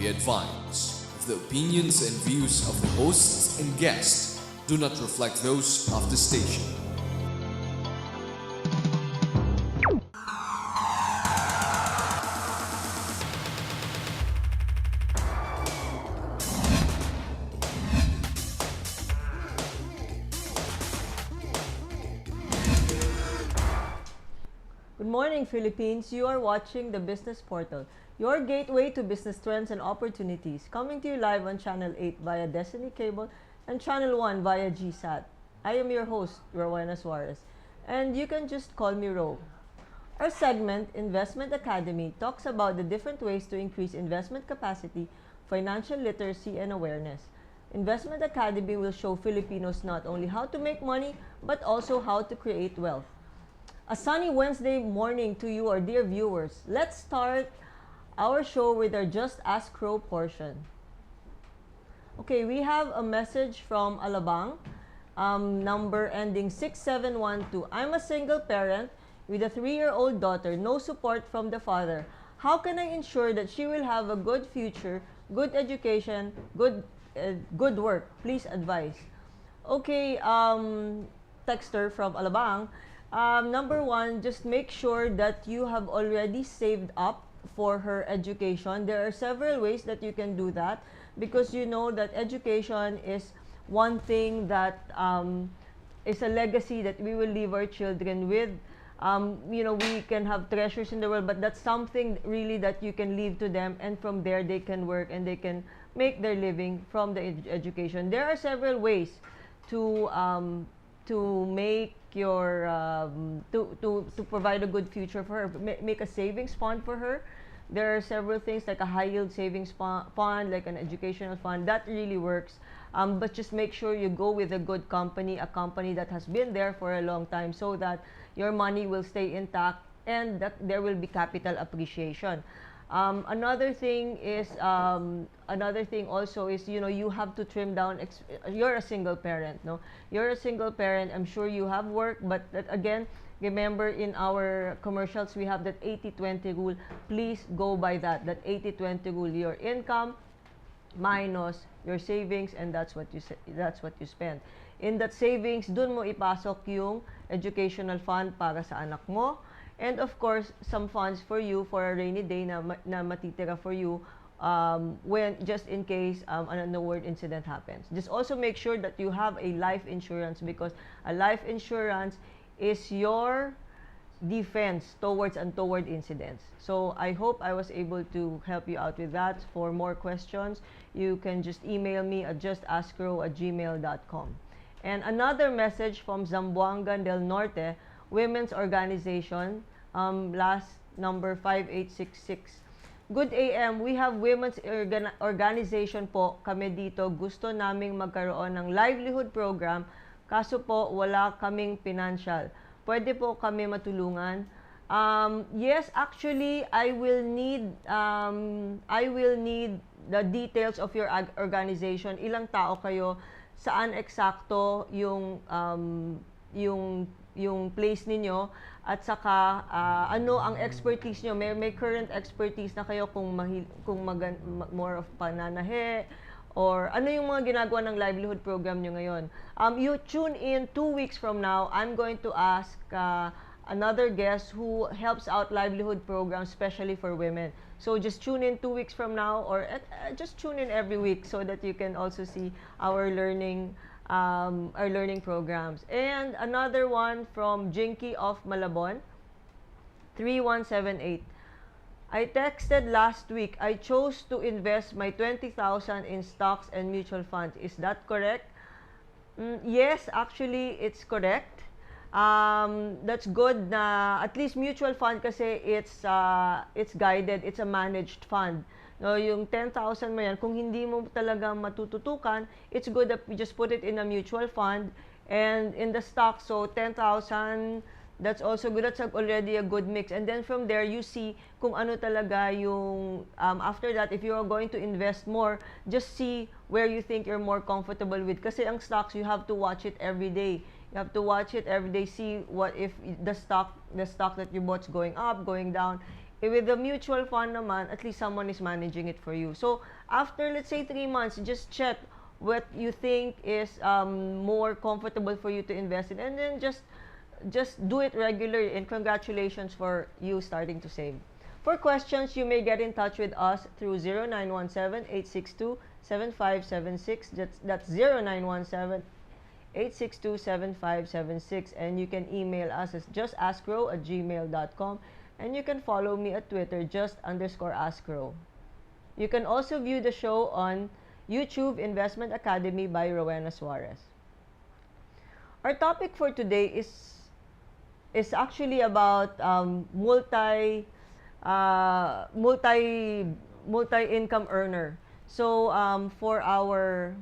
be advised, the opinions and views of the hosts and guests do not reflect those of the station. Good morning, Philippines. You are watching the Business Portal, your gateway to business trends and opportunities, coming to you live on Channel 8 via Destiny Cable and Channel 1 via GSAT. I am your host, Rowena Suarez, and you can just call me Ro. Our segment, Investment Academy, talks about the different ways to increase investment capacity, financial literacy, and awareness. Investment Academy will show Filipinos not only how to make money, but also how to create wealth. A sunny Wednesday morning to you, our dear viewers. Let's start our show with our Just Ask Crow portion. Okay, we have a message from Alabang, number ending 6712. I'm a single parent with a 3-year-old daughter, no support from the father. How can I ensure that she will have a good future, good education, good work? Please advise. Okay, texter from Alabang. Number one, just make sure that you have already saved up for her education. There are several ways that you can do that because you know that education is one thing that is a legacy that we will leave our children with. We can have treasures in the world, but that's something really that you can leave to them, and from there they can work and they can make their living from the education. There are several ways to make your to provide a good future for her. Make a savings fund for her. There are several things like a high yield savings fund, like an educational fund that really works. But just make sure you go with a good company, a company that has been there for a long time, so that your money will stay intact and that there will be capital appreciation. Another thing also is, you have to trim down. You're a single parent, no? You're a single parent. I'm sure you have work, but that, again, remember in our commercials we have that 80-20 rule. Please go by that 80-20 rule. Your income minus your savings, and that's what you spend. In that savings, dun mo ipasok yung educational fund para sa anak mo. And of course, some funds for you for a rainy day na matitira for you when just in case an untoward incident happens. Just also make sure that you have a life insurance, because a life insurance is your defense towards untoward incidents. So I hope I was able to help you out with that. For more questions, you can just email me at justaskro@gmail.com. And another message from Zamboanga del Norte Women's Organization, last number 5866. Good AM, we have women's organization po kami dito. Gusto naming magkaroon ng livelihood program, kaso po wala kaming financial. Pwede po kami matulungan? Yes, actually, I will need the details of your organization. Ilang tao kayo? Saan eksakto yung place ninyo, at saka ano ang expertise nyo. May current expertise na kayo kung more of pananahe, or ano yung mga ginagawa ng livelihood program nyo ngayon. You tune in 2 weeks from now. I'm going to ask another guest who helps out livelihood programs, especially for women. So just tune in 2 weeks from now, or just tune in every week so that you can also see our learning programs. And another one from Jinky of Malabon, 3178. I texted last week. I chose to invest my 20,000 in stocks and mutual funds. Is that correct? Yes, actually, it's correct. That's good na at least mutual fund kasi it's guided, it's a managed fund. No, yung 10,000 mo yan, kung hindi mo talaga matututukan, it's good that you just put it in a mutual fund and in the stock. So 10,000, that's also good. That's already a good mix. And then from there, you see kung ano talaga yung, after that, if you are going to invest more, just see where you think you're more comfortable with. Kasi ang stocks, you have to watch it every day. You have to watch it every day, see what if the stock that you bought is going up, going down. with the mutual fund naman, at least someone is managing it for you. So after, let's say, 3 months, just check what you think is more comfortable for you to invest in, and then just do it regularly. And congratulations for you starting to save. For questions, you may get in touch with us through 0917-862-7576. That's 0917-862-7576. And you can email us as justaskrow@gmail.com. And you can follow me at Twitter, just_askrow. You can also view the show on YouTube Investment Academy by Rowena Suarez. Our topic for today is actually about multi-income earner. So our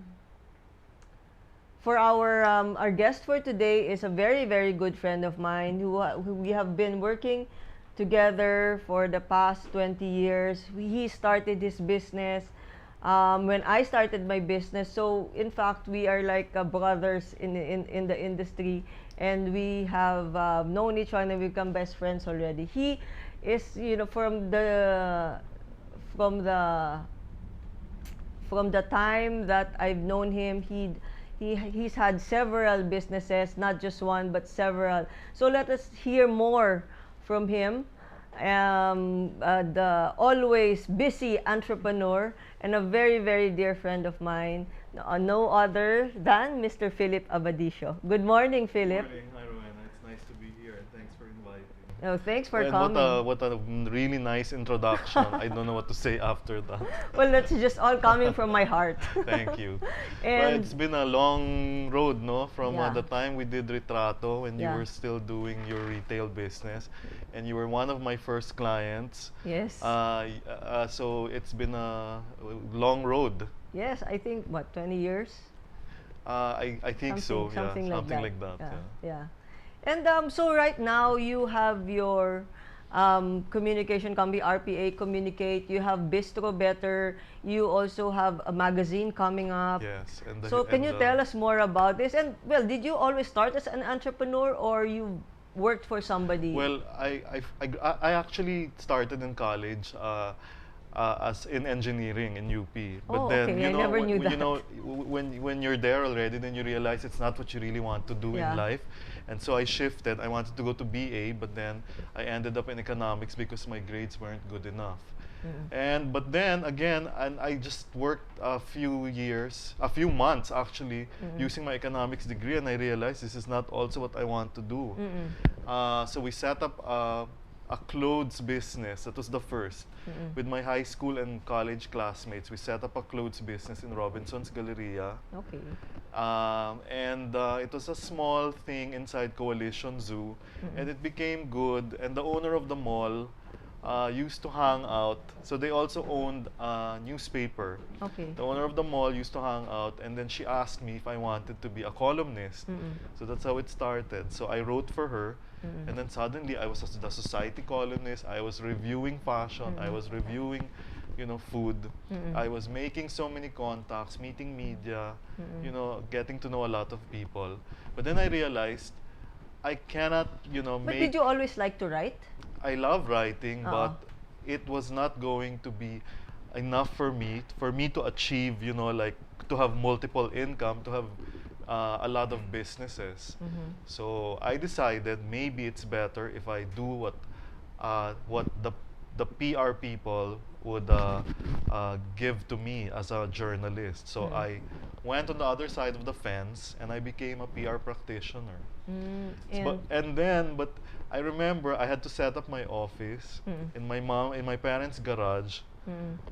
guest for today is a very, very good friend of mine who we have been working together for the past 20 years. He started his business when I started my business. So in fact, we are like brothers in the industry, and we have known each other and become best friends already. He is, from the time that I've known him, he's had several businesses, not just one but several. So let us hear more from him, the always busy entrepreneur and a very, very dear friend of mine, no other than Mr. Philip Abadicio. Good morning, Philip. Good morning. Hi, Rowena. It's nice to be here, and thanks for inviting. Oh, thanks for And coming. what a really nice introduction. I don't know what to say after that. Well, that's just all coming from my heart. Thank you. And Well, it's been a long road, no? From Yeah. the time we did Retrato, when you Yeah. were still doing your retail business, and you were one of my first clients. yes, So it's been a long road. yes, I think what 20 years. I think so. Yeah, Something like that. Yeah, Yeah. yeah. And so right now you have your communication company, RPA Communicate. You have Bistro Better. You also have a magazine coming up. Yes. And So can you tell us more about this? And well, did you always start as an entrepreneur, or you worked for somebody? Well, I actually started in college as in engineering in UP. But Oh, then okay. I never knew that. when you're there already, then you realize it's not what you really want to do Yeah. in life. And so I shifted. I wanted to go to BA, but then I ended up in economics because my grades weren't good enough. But then again, and I just worked a few months actually, using my economics degree, and I realized this is not also what I want to do. So we set up a clothes business. That was the first. With my high school and college classmates, we set up a clothes business in Robinson's Galleria. Okay. It was a small thing inside Coalition Zoo, and it became good. And the owner of the mall used to hang out. So they also owned a newspaper. Okay. The owner of the mall used to hang out, and then she asked me if I wanted to be a columnist. So that's how it started. So I wrote for her, and then suddenly I was the society columnist. I was reviewing fashion. I was reviewing, food. I was making so many contacts, meeting media, getting to know a lot of people. But then I realized I cannot, But make. did you always like to write? I love writing, Uh-uh. but it was not going to be enough for me to achieve, like to have multiple income, to have a lot of businesses. So I decided maybe it's better if I do what the PR people would give to me as a journalist. So I went on the other side of the fence, and I became a PR practitioner. But I remember I had to set up my office in my parents' garage.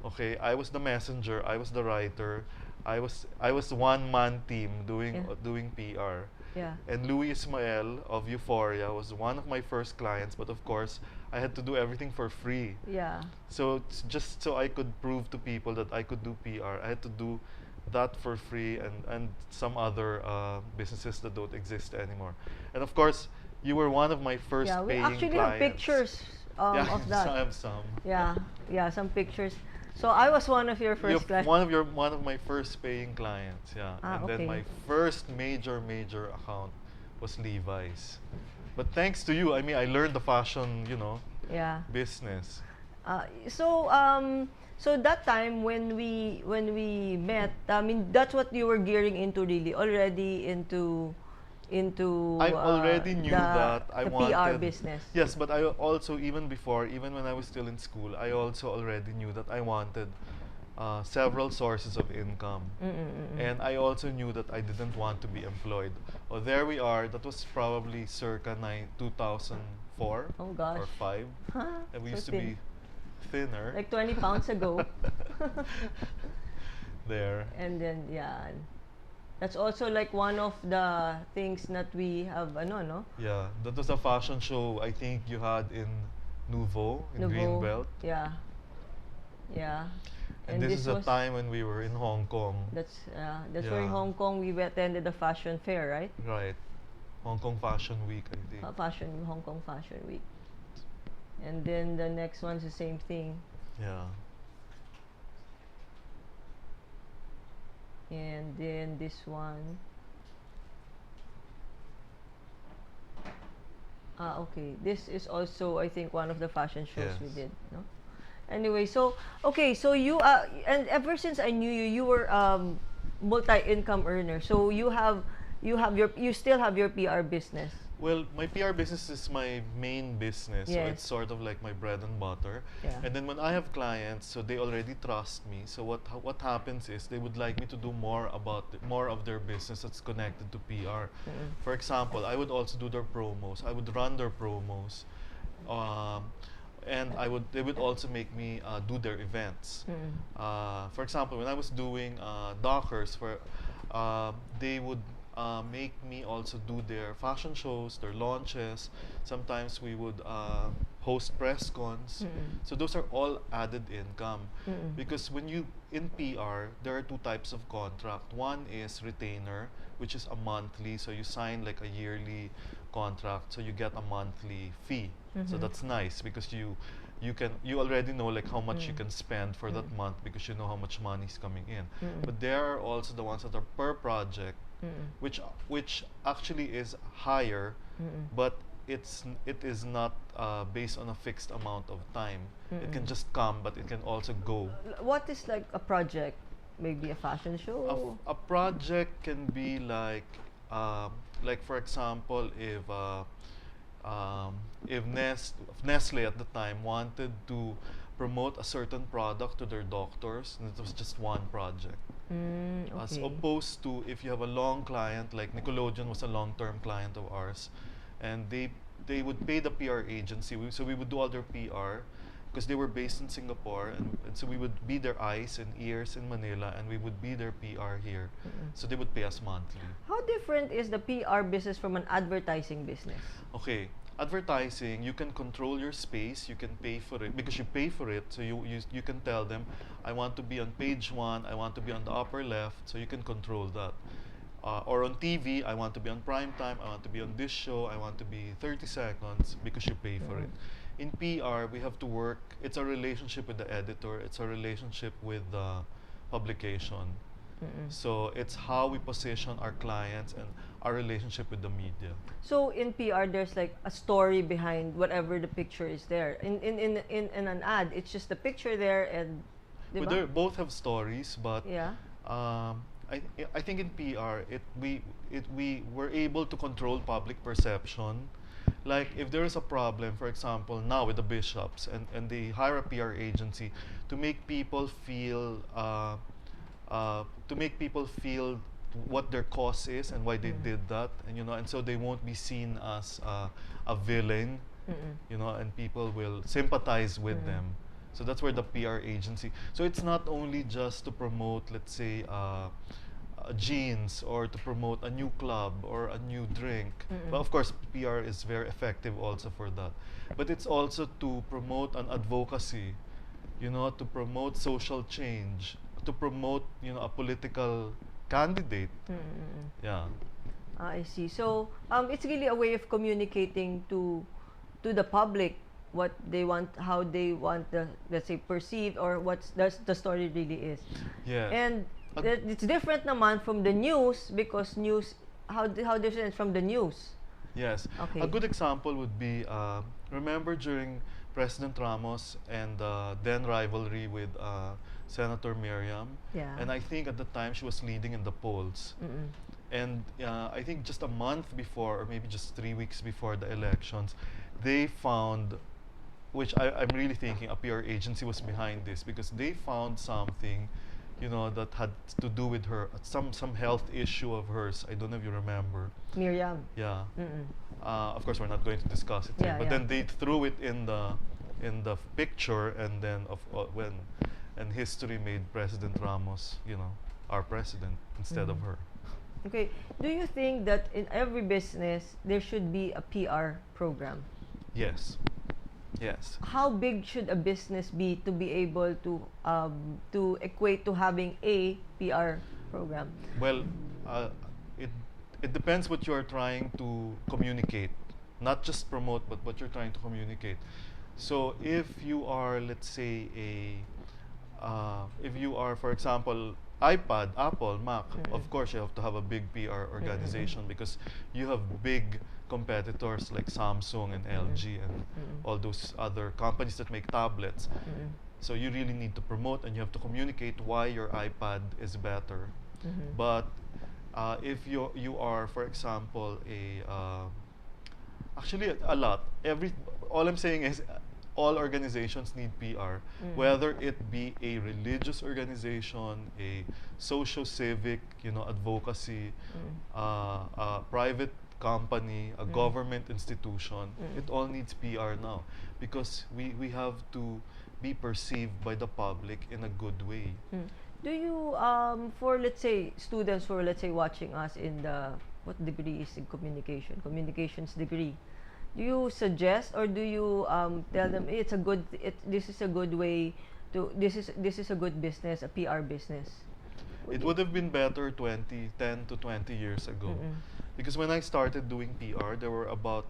Okay, I was the messenger, I was the writer, I was one-man team doing PR. Yeah. And Louis Ismael of Euphoria was one of my first clients, but of course I had to do everything for free. Yeah. So just so I could prove to people that I could do PR, I had to do that for free, and some other businesses that don't exist anymore. And of course, you were one of my first Yeah, we paying actually clients. have pictures Yeah, of that. I have some. Yeah, some pictures. So I was one of your first class. One of my first paying clients, yeah. And okay. then my first major account was Levi's. But thanks to you, I mean, I learned the fashion, Yeah. business. So that time when we met, I mean that's what you were gearing into, really already into I already knew that I the PR wanted. business. Yes, but I also, even before, even when I was still in school, I also already knew that I wanted several sources of income. And I also knew that I didn't want to be employed. Oh, there we are. That was probably circa 2004 Oh gosh. or 5. And we So used to thin. be thinner. Like 20 pounds ago. There. And then yeah, that's also like one of the things that we have no. Yeah, that was a fashion show I think you had in Nouveau, in Nouveau, Greenbelt. yeah. Yeah. And this is a time when we were in Hong Kong. That's where in Yeah. Hong Kong we attended the fashion fair, right? Right. Hong Kong Fashion Week, I think. Hong Kong Fashion Week. And then the next one's the same thing. Yeah. And then this one. Okay. This is also, I think, one of the fashion shows we Yes. did, no? Anyway, so okay, so you and ever since I knew you, you were multi-income earner. So you still have your PR business. Well, my PR business is my main business, so Yes. it's sort of like my bread and butter. Yeah. And then when I have clients, so they already trust me. So what happens is they would like me to do more of their business that's connected to PR. For example, I would also do their promos. I would run their promos, and they would also make me do their events. For example, when I was doing Dockers, they would make me also do their fashion shows, their launches. Sometimes we would host press cons. So those are all added income. Because in PR, there are two types of contract. One is retainer, which is a monthly. So you sign like a yearly contract, so you get a monthly fee. So that's nice because you already know like how much you can spend for that month because you know how much money is coming in. But there are also the ones that are per project, which actually is higher, but it is not based on a fixed amount of time. It can just come, but it can also go. What is like a project? Maybe a fashion show? A project can be like for example, if Nestle at the time wanted to promote a certain product to their doctors, and it was just one project. As Okay. opposed to if you have a long client, like Nickelodeon was a long-term client of ours, and they would pay the PR agency. So we would do all their PR because they were based in Singapore, and so we would be their eyes and ears in Manila, and we would be their PR here. So they would pay us monthly. How different is the PR business from an advertising business? Okay, advertising, you can control your space, you can pay for it because you pay for it. So you can tell them, I want to be on page 1, I want to be on the upper left, so you can control that. Or on TV, I want to be on prime time, I want to be on this show, I want to be 30 seconds because you pay for it. In PR, we have to work, it's a relationship with the editor, it's a relationship with the publication. So it's how we position our clients and our relationship with the media. So in PR, there's like a story behind whatever the picture is there. In an ad, it's just the picture there and. But they both have stories, but Yeah. I think in PR we were able to control public perception. Like if there is a problem, for example, now with the bishops, and they hire a PR agency to make people feel what their cause is and why they did that, and so they won't be seen as a villain, and people will sympathize with them. So that's where the PR agency. So it's not only just to promote, let's say, jeans or to promote a new club or a new drink. But of course, PR is very effective also for that. But it's also to promote an advocacy, to promote social change, to promote, a political candidate. Yeah. I see. So it's really a way of communicating to the public what they want, how they want the, let's say, perceived, or what the story really is. Yeah. And it's different naman from the news, because news, how different from the news? Yes. Okay. A good example would be, remember during President Ramos and then rivalry with Senator Miriam. Yeah. And I think at the time she was leading in the polls. Mm-mm. And I think just a month before, or maybe just 3 weeks before the elections, they found, which I'm really thinking a PR agency was behind this, because they found something, that had to do with her, some health issue of hers. I don't know if you remember. Miriam. Yeah. Mm-mm. Of course, we're not going to discuss it here, Yeah, but yeah. then they threw it in the picture, and then and history made President Ramos, our president instead of her. Okay. Do you think that in every business there should be a PR program? Yes. Yes. How big should a business be to be able to equate to having a PR program? Well, it it depends what you are trying to communicate, not just promote, but what you're trying to communicate. So if you are, let's say, if you are, for example, iPad, Apple, Mac, of course you have to have a big PR organization because you have big competitors like Samsung and LG and all those other companies that make tablets. So you really need to promote and you have to communicate why your iPad is better. But if you are, for example, actually a lot. All I'm saying is all organizations need PR, whether it be a religious organization, a socio-civic, advocacy, a private company, a government institution. It all needs PR now because we have to be perceived by the public in a good way. Do you, for let's say students who are let's say watching us in the what degree is in communications degree, do you suggest or do you tell them this is a good way to this is a good business, a PR business? It would have been better 10 to 20 years ago. Because when I started doing PR, there were about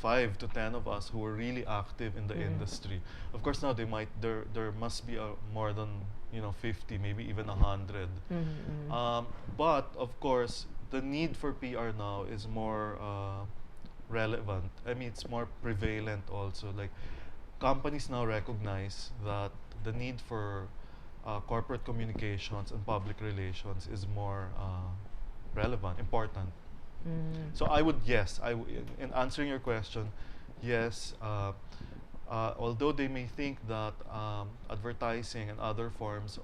5 to 10 of us who were really active in the industry. Of course, now there must be more than 50, maybe even 100. But of course, the need for PR now is more relevant. I mean, it's more prevalent also. Like companies now recognize that the need for corporate communications and public relations is more relevant, important. So in answering your question, yes, although they may think that advertising and other forms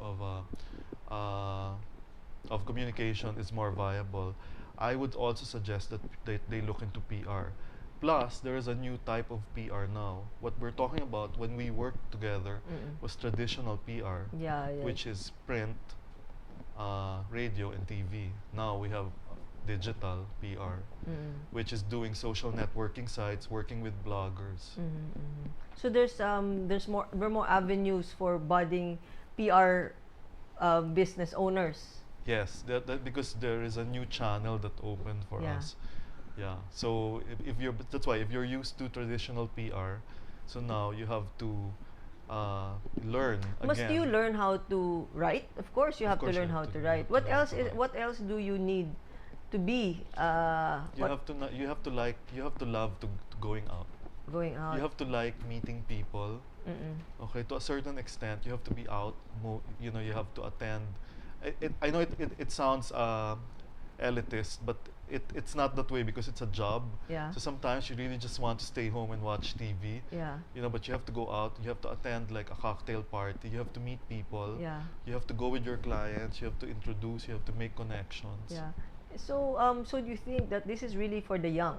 of communication is more viable, I would also suggest that they look into PR. Plus, there is a new type of PR now. What we're talking about when we worked together was traditional PR, which is print, radio, and TV. Now we have digital PR, which is doing social networking sites, working with bloggers. So there are more avenues for budding PR business owners. Yes, because there is a new channel that opened for us. Yeah. So that's why if you're used to traditional PR, so now you have to learn again. Must you learn how to write? Of course, you have to learn how to write. What else do you need to be? You have to love to going out. Going out. You have to like meeting people. Okay, to a certain extent, you have to be out. You have to attend. I know it sounds elitist, but it's not that way because it's a job. Yeah. So sometimes you really just want to stay home and watch TV. Yeah. But you have to go out. You have to attend like a cocktail party. You have to meet people. Yeah. You have to go with your clients. You have to introduce. You have to make connections. Yeah. So so do you think that this is really for the young?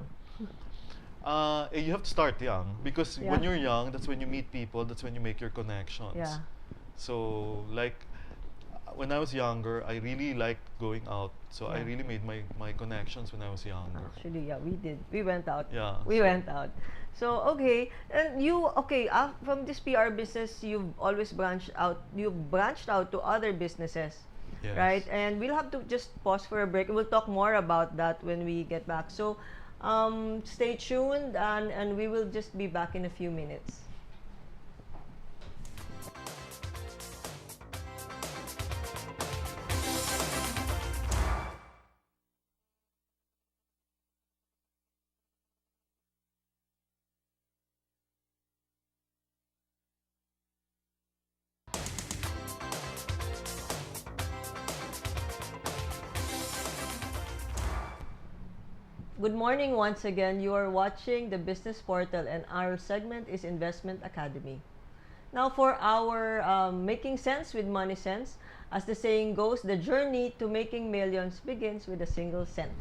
You have to start young because when you're young, that's when you meet people. That's when you make your connections. Yeah. So like when I was younger, I really liked going out. So I really made my connections when I was younger. Actually, yeah, we did. We went out. Yeah. We went out. So okay, and from this PR business, you've always branched out. You've branched out to other businesses. Yes. Right? And we'll have to just pause for a break. We'll talk more about that when we get back. So stay tuned and we will just be back in a few minutes. Good morning once again. You are watching the Business Portal and our segment is Investment Academy. Now for our Making Sense with Money Sense, as the saying goes, the journey to making millions begins with a single cent.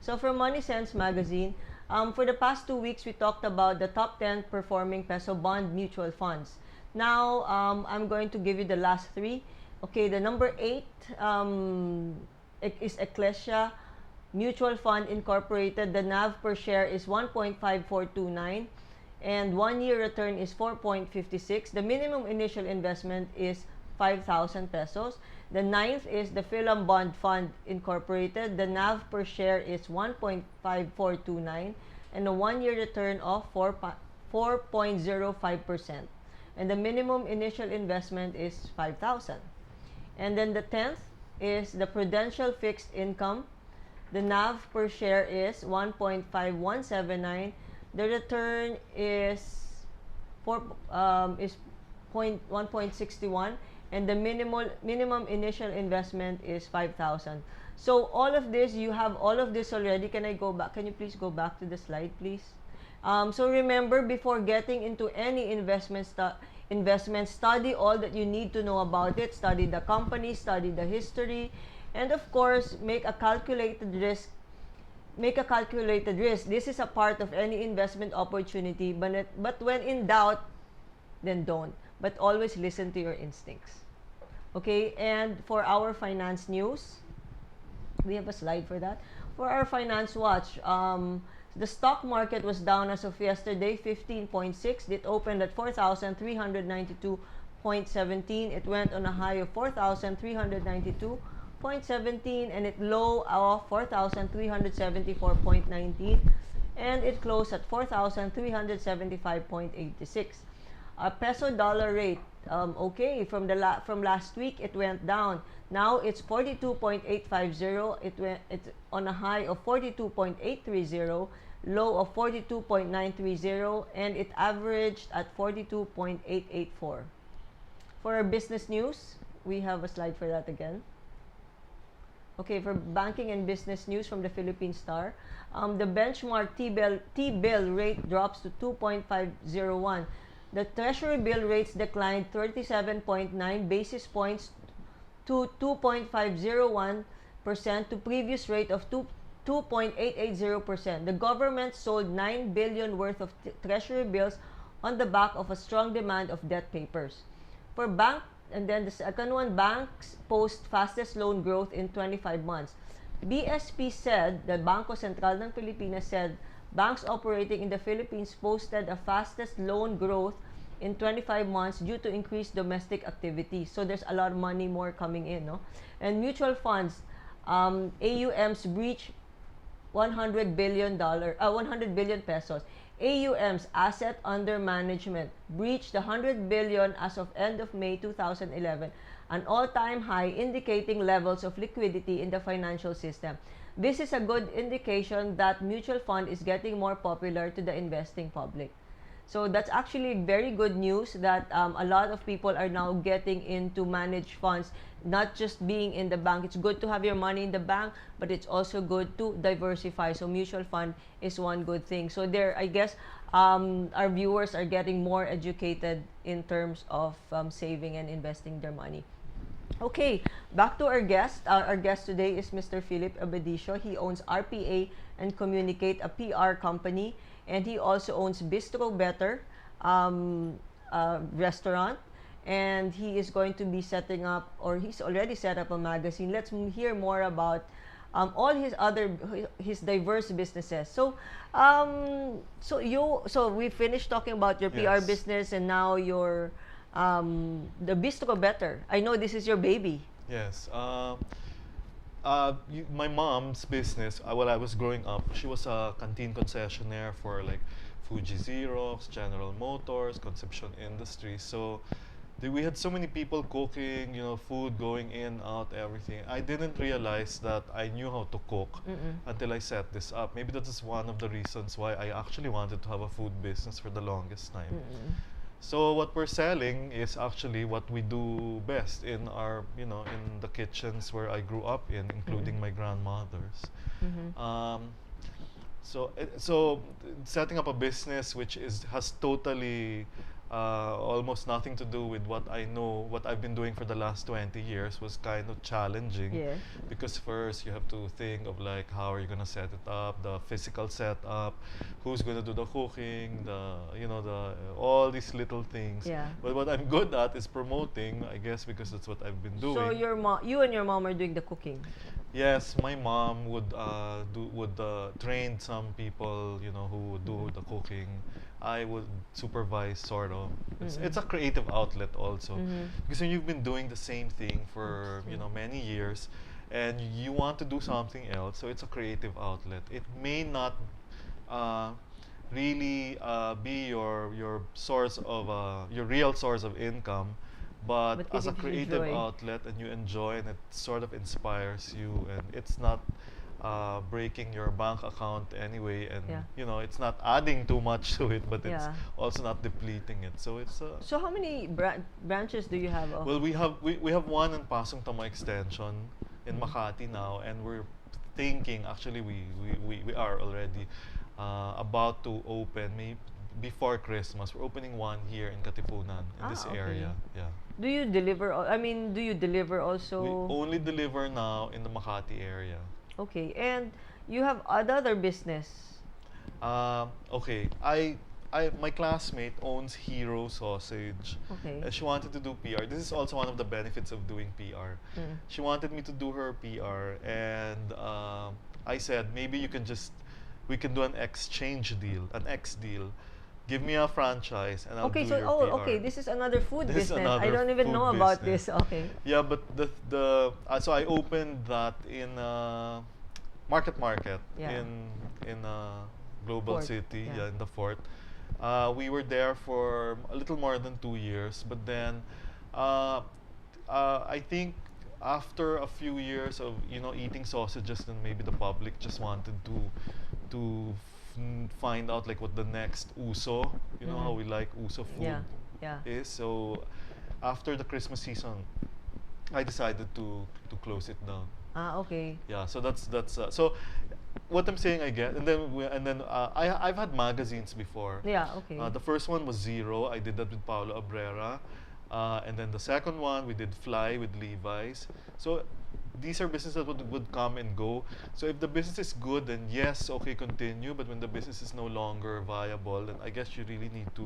So for Money Sense magazine, for the past 2 weeks, we talked about the top 10 performing peso bond mutual funds. Now, I'm going to give you the last three. Okay, the number 8 is Ecclesia Mutual Fund Incorporated. The NAV per share is 1.5429 and 1-year return is 4.56. The minimum initial investment is 5,000 pesos. The ninth is the Philam Bond Fund Incorporated. The NAV per share is 1.5429 and a 1-year return of 4.05%. And the minimum initial investment is 5,000. And then the 10th is the Prudential Fixed Income. The NAV per share is 1.5179. The return is 1.61 and the minimum initial investment is 5,000. So all of this, you have all of this already. Can I go back? Can you please go back to the slide, please? So remember, before getting into any investment, study all that you need to know about it. Study the company, study the history, and of course, make a calculated risk. This is a part of any investment opportunity, but when in doubt, then don't. But always listen to your instincts. Okay, and for our finance news, we have a slide for that. For our finance watch, the stock market was down as of yesterday, 15.6. It opened at 4,392.17. It went on a high of 4,392.17 and it low of 4,374.19 and it closed at 4,375.86. A peso dollar rate, okay, from last week it went down. Now it's 42.850. It's on a high of 42.830, low of 42.930, and it averaged at 42.884. For our business news, we have a slide for that again. Okay, for banking and business news from the Philippine Star, the benchmark T-bill rate drops to 2.501. The Treasury bill rates declined 37.9 basis points to 2.501% to previous rate of 2.880%. The government sold 9 billion worth of Treasury bills on the back of a strong demand of debt papers. For bank, and then the second one, banks post fastest loan growth in 25 months. BSP said, the Bangko Sentral ng Pilipinas said, banks operating in the Philippines posted a fastest loan growth in 25 months due to increased domestic activity. So there's a lot of money more coming in, no? And mutual funds, AUMs breach $100 billion pesos. AUM's asset under management breached the 100 billion as of end of May 2011, an all-time high indicating levels of liquidity in the financial system. This is a good indication that mutual fund is getting more popular to the investing public. So that's actually very good news that a lot of people are now getting into managed funds, not just being in the bank. It's good to have your money in the bank, but it's also good to diversify. So mutual fund is one good thing. So there, I guess, our viewers are getting more educated in terms of saving and investing their money. Okay, back to our guest. Our guest today is Mr. Philip ABADICIO. He owns RPA and Communicate, a PR company, and he also owns BISTRO Better restaurant. And he is going to be setting up, or he's already set up a magazine. Let's hear more about all his diverse businesses. So, so we finished talking about your PR business, and now your the BISTRO Better. I know this is your baby. Yes. My mom's business, while I was growing up, she was a canteen concessionaire for like Fuji Xerox, General Motors, Concepcion Industries. So we had so many people cooking, food going in, out, everything. I didn't realize that I knew how to cook until I set this up. Maybe that is one of the reasons why I actually wanted to have a food business for the longest time. So what we're selling is actually what we do best in our, in the kitchens where I grew up in, including my grandmother's. So setting up a business which has totally almost nothing to do with what I know, what I've been doing for the last 20 years was kind of challenging. Yes. Because first you have to think of like how are you gonna set it up, the physical setup, who's gonna do the cooking, the all these little things. Yeah. But what I'm good at is promoting, I guess, because that's what I've been doing. So you and your mom are doing the cooking. Yes, my mom would train some people, who would do the cooking. I would supervise, sort of. It's a creative outlet also, because when you've been doing the same thing for many years, and you want to do something else, so it's a creative outlet. It may not really be your source of your real source of income, but But as a gives you creative joy. outlet, and you enjoy, and it sort of inspires you, and it's not breaking your bank account anyway, and Yeah. it's not adding too much to it, but it's Yeah. also not depleting it. So it's So how many branches do you have? well, we have one in Pasong Tama Extension in Makati now, and we're thinking, actually we are already about to open, maybe before Christmas. We're opening one here in Katipunan, in this Okay. area. Yeah. Do you deliver? Do you deliver also? We only deliver now in the Makati area. Okay, and you have another business. Okay, my classmate owns Hero Sausage. Okay. She wanted to do PR. This is also one of the benefits of doing PR. She wanted me to do her PR, and I said, maybe we can do an exchange deal, an X deal. Give me a franchise, and I'll Okay, do so your PR. okay, this is another food This is business. I another don't even food know about business. this. Okay. Yeah, but so I opened that in Market Yeah. in Global Fort, City, yeah. in the fort. We were there for a little more than 2 years, but then I think after a few years of eating sausages, then maybe the public just wanted to find out like what the next uso, how we like uso food Yeah. Yeah. is. So after the Christmas season, I decided to close it down. Okay. Yeah, so that's so what I'm saying, I get, and then I've had magazines before. Yeah. Okay. The first one was Zero. I did that with Paulo Abrera, and then the second one we did Fly with Levi's. So these are businesses that would come and go. So if the business is good, then yes, okay, continue. But when the business is no longer viable, then I guess you really need to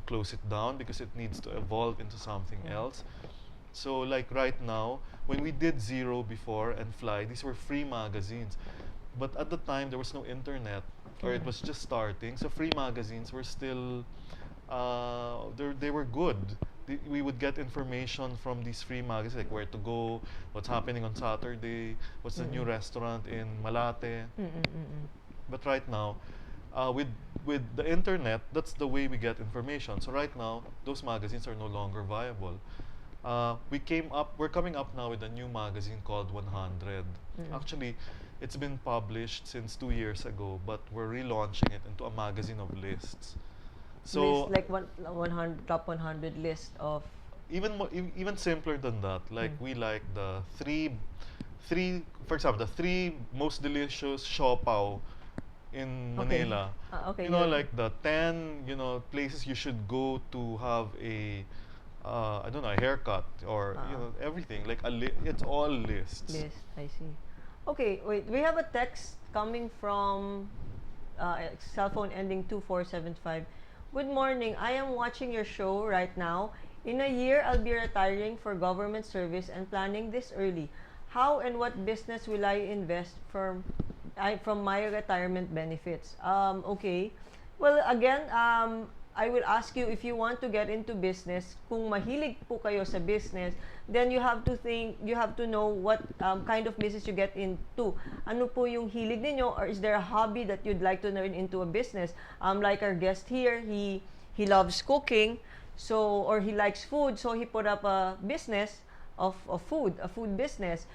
close it down, because it needs to evolve into something else. So like right now, when we did Zero before and Fly, these were free magazines. But at the time, there was no internet, or it was just starting. So free magazines were still, they were good. We would get information from these free magazines, like where to go, what's happening on Saturday, what's the new restaurant in Malate. But right now, with the internet, that's the way we get information. So right now, those magazines are no longer viable. We're coming up now with a new magazine called 100. Actually, it's been published since 2 years ago, but we're relaunching it into a magazine of lists. So List like 100 top 100 list of. even simpler than that. Like we like the for example, the three most delicious siopaw in Okay. Manila. Okay. Like the 10 places you should go to have a I don't know, a haircut, or everything, like it's all lists. List. I see. Okay. Wait. We have a text coming from cell phone ending 2475. Good morning. I am watching your show right now. In a year, I'll be retiring for government service and planning this early. How and what business will I invest from my retirement benefits? Okay. Well, again, I will ask you, if you want to get into business, kung mahilig po kayo sa business, then you have to know what kind of business you get into. Ano po yung hilig ninyo, or is there a hobby that you'd like to turn into a business? Like our guest here, he loves cooking, or he likes food, so he put up a business of food, a food business.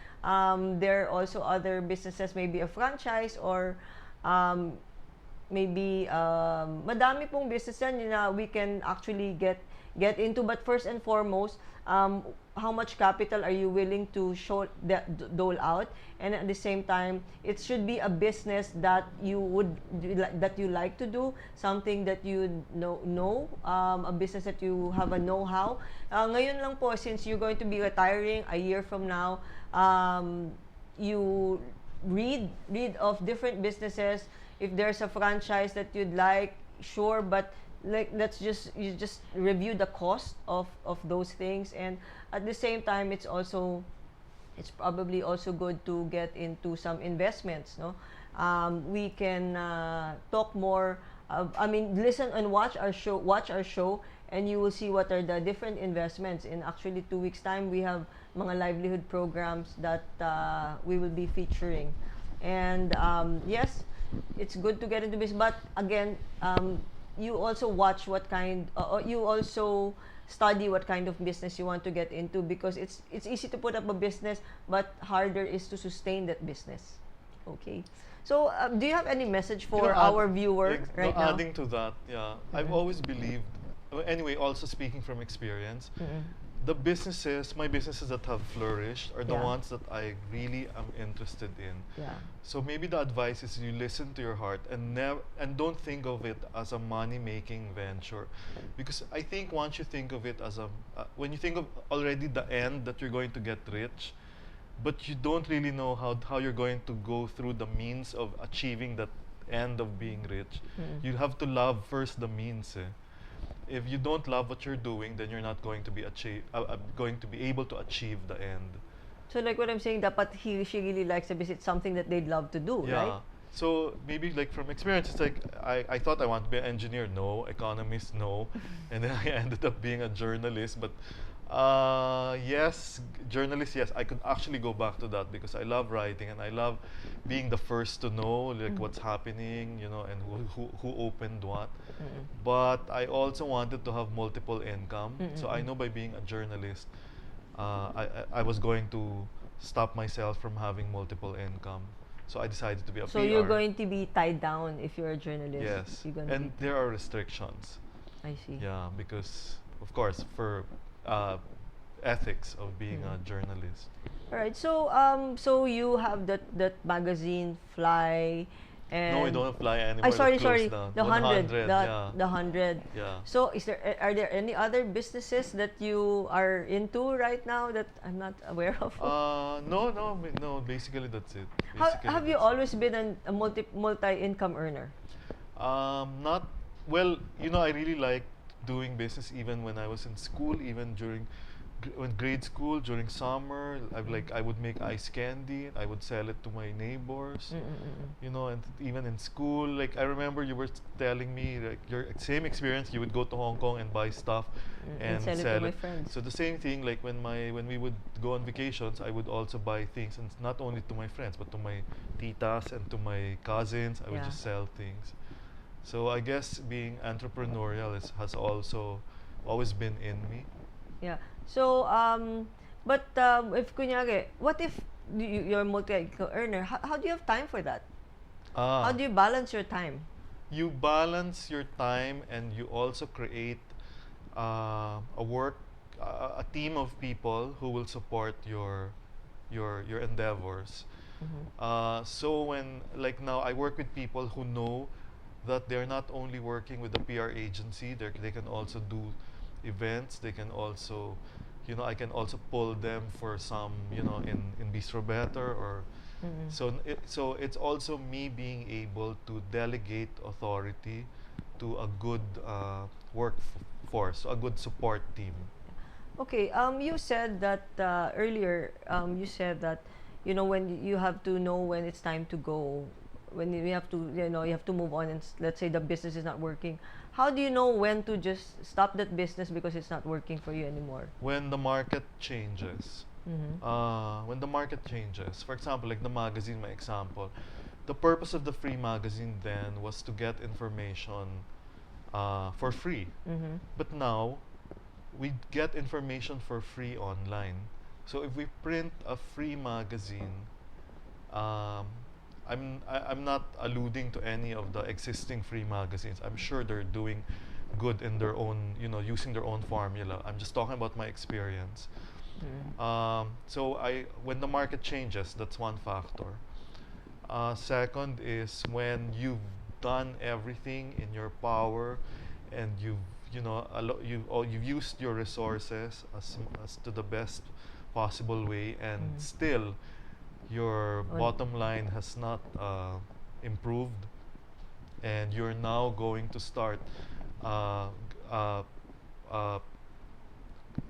There are also other businesses, maybe a franchise, or maybe madami pong business yan na we can actually get into, but first and foremost, how much capital are you willing to dole out, and at the same time it should be a business that you like to do, something that you know, a business that you have a know-how. Ngayon lang po, since you're going to be retiring a year from now, you read of different businesses. If there's a franchise that you'd like, sure, but like you just review the cost of those things, and at the same time it's probably also good to get into some investments, no? We can talk more, listen and watch our show, and you will see what are the different investments. In actually 2 weeks time, we have mga livelihood programs that we will be featuring. And yes, it's good to get into business, but again, you also watch you also study what kind of business you want to get into, because it's easy to put up a business, but harder is to sustain that business. Okay. So, do you have any message for our viewer right now? Adding to that, yeah, I've always believed, anyway, also speaking from experience, my businesses that have flourished are the ones that I really am interested in. Yeah. So maybe the advice is you listen to your heart and don't think of it as a money-making venture, because I think once you think of it as when you think of already the end that you're going to get rich, but you don't really know how you're going to go through the means of achieving that end of being rich. You have to love first the means. If you don't love what you're doing, then you're not going to be able to achieve the end. So like what I'm saying, dapat she really likes it because it's something that they'd love to do, right? So maybe like from experience, it's like I thought I want to be an engineer, no. Economist, no. And then I ended up being a journalist. But yes, journalist, yes. I could actually go back to that because I love writing and I love being the first to know like what's happening, you know, and who opened what. But I also wanted to have multiple income. So I know by being a journalist, I was going to stop myself from having multiple income. So I decided to be a PR. So you're going to be tied down if you're a journalist. Yes, and there are restrictions. I see. Yeah, because of course for ethics of being a journalist. All right. So so you have that magazine Fly. And no, we don't apply anymore. Sorry. Down. The 100. Yeah. The 100. Yeah. So, are there any other businesses that you are into right now that I'm not aware of? No. Basically, that's it. Have you always been a multi-income earner? Not well. You know, I really like doing business even when I was in school, even during grade school, during summer. I would make ice candy. I would sell it to my neighbors. You know, and even in school, like I remember you were telling me like your same experience. You would go to Hong Kong and buy stuff and sell it to my friends. So the same thing, like when we would go on vacations, I would also buy things, and not only to my friends but to my titas and to my cousins. I would just sell things. So I guess being entrepreneurial has also always been in me. Yeah. So, but if kunyari, what if you're a multi-income earner? How do you have time for that? How do you balance your time? You balance your time, and you also create a team of people who will support your endeavors. So when like now I work with people who know that they're not only working with the PR agency, they can also do events. They can also, you know, I can also pull them for some, you know, in BISTRO Better or so it's also me being able to delegate authority to a good workforce, a good support team. Okay, you said that earlier. You said that, you know, when you have to know when it's time to go, when you have to, you know, you have to move on, and let's say the business is not working. How do you know when to just stop that business because it's not working for you anymore? When the market changes. When the market changes. For example, like the magazine, my example. The purpose of the free magazine then was to get information for free. But now, we get information for free online. So if we print a free magazine, I'm not alluding to any of the existing free magazines. I'm sure they're doing good in their own, using their own formula. I'm just talking about my experience. So when the market changes, that's one factor. Second is when you've done everything in your power, and you've used your resources as to the best possible way, and still your bottom line has not improved, and you're now going to start uh, uh, uh,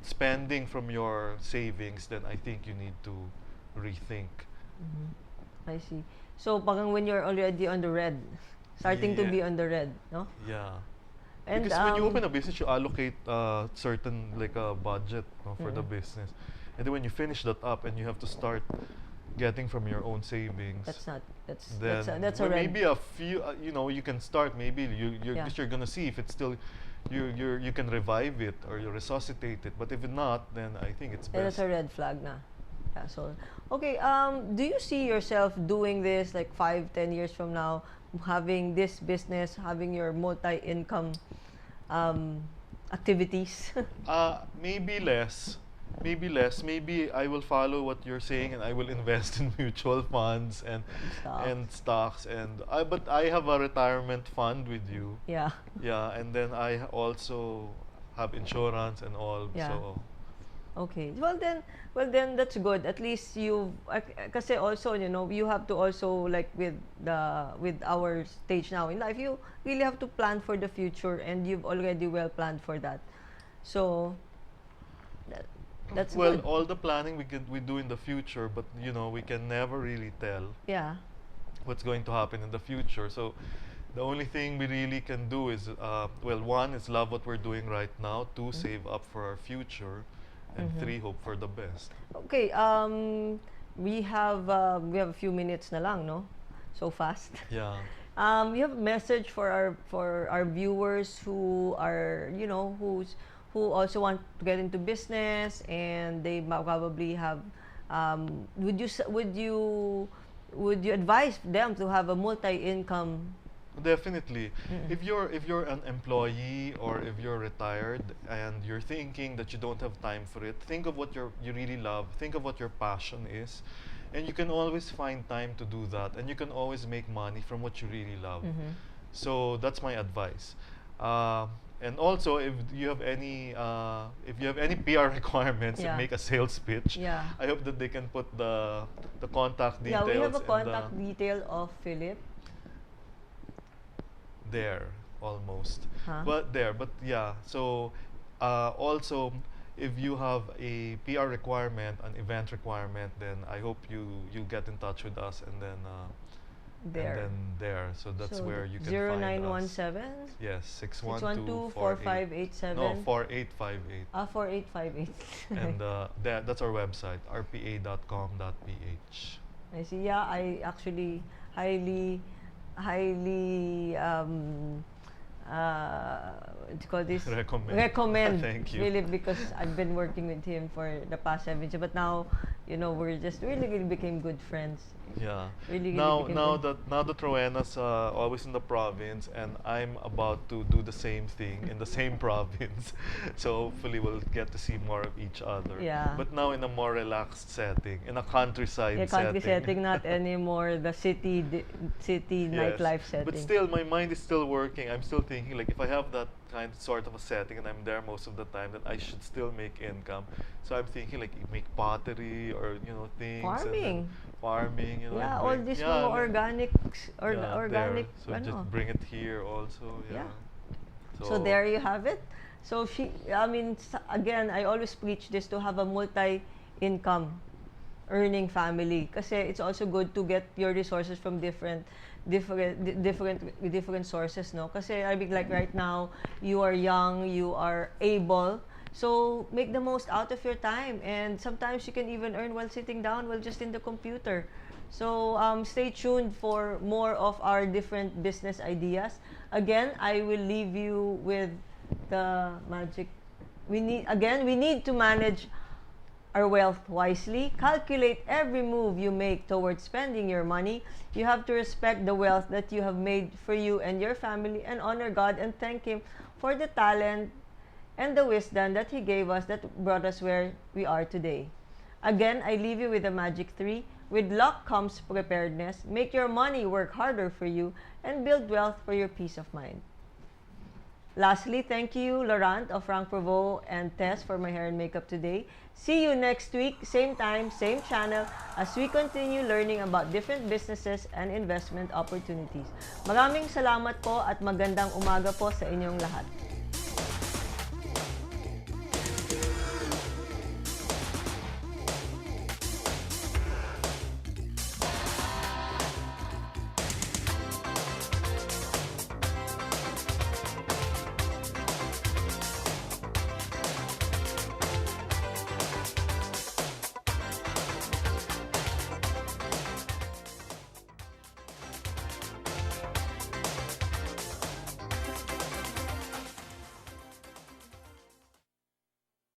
spending from your savings, then I think you need to rethink. I see. So, parang when you're already on the red, starting to Yeah. be on the red, no? Yeah. And Because when you open a business, you allocate certain, like a budget, for the business, and then when you finish that up and you have to start getting from your own savings, that's a well, red. maybe a few, you can start. Maybe you're Yeah. just you're gonna see if it's still, you can revive it or you resuscitate it. But if not, then I think it's That's best. a red flag na. Yeah, so, okay, do you see yourself doing this like 5-10 years from now, having this business, having your multi-income activities? Maybe less. Maybe less. Maybe I will follow what you're saying, and I will invest in mutual funds and stocks. But I have a retirement fund with you. Yeah. Yeah, and then I also have insurance and all. Yeah. So Okay. Well then that's good. At least you kasi also, you have to also, like, with our stage now in life, you really have to plan for the future, and you've already well planned for that. So that's well, good. all the planning we do in the future, but we can never really tell Yeah. what's going to happen in the future. So the only thing we really can do is, one is love what we're doing right now. Two, save up for our future, and three, hope for the best. Okay, we have a few minutes na lang, no? So fast. Yeah. You have a message for our viewers who are, who also want to get into business, and they probably have, would you advise them to have a multi-income? Definitely. If you're an employee, or if you're retired and you're thinking that you don't have time for it, think of what you really love. Think of what your passion is, and you can always find time to do that, and you can always make money from what you really love. So that's my advice. And also, if you have any PR requirements, Yeah. make a sales pitch. Yeah. I hope that they can put the contact Yeah, details. we have a in contact detail of Philip. there almost. Huh? But yeah. So also, if you have a PR requirement, an event requirement, then I hope you get in touch with us, and then there. So that's So where you can 0917 find us. Yes, 612 612 4587. No, 4858. 4858. And that's our website, rpa.com.ph. I see. Yeah, I actually highly, what do you call this? Recommend. Thank you. Philip, because I've been working with him for the past 7 years. But now, we're just really became good friends. Yeah. Really now became now good. that Rowena's always in the province, and I'm about to do the same thing in the same province, so hopefully we'll get to see more of each other. Yeah. But now in a more relaxed setting, in a countryside Yeah, country setting. setting, not anymore the city Yes. nightlife setting. But still, my mind is still working. I'm still thinking, like, if I have that sort of a setting and I'm there most of the time, then I should still make income. So I'm thinking, like, make pottery, or things. And then farming. Yeah, and all bring- these yeah, mga like- organics or yeah, organic. there. So just bring it here also. Yeah. So there you have it. So again, I always preach this, to have a multi-income earning family, kasi it's also good to get your resources from different sources, no? Kasi I mean, like right now, you are young, you are able, so make the most out of your time, and sometimes you can even earn while sitting down, while just in the computer. So stay tuned for more of our different business ideas. Again, I will leave you with the magic. We need to manage our wealth wisely. Calculate every move you make towards spending your money. You have to respect the wealth that you have made for you and your family, and honor God and thank Him for the talent and the wisdom that He gave us that brought us where we are today. Again, I leave you with the magic 3. With luck comes preparedness. Make your money work harder for you and build wealth for your peace of mind. Lastly, thank you, Laurent of Frank Provo and Tess for my hair and makeup today. See you next week, same time, same channel, as we continue learning about different businesses and investment opportunities. Maraming salamat po at magandang umaga po sa inyong lahat.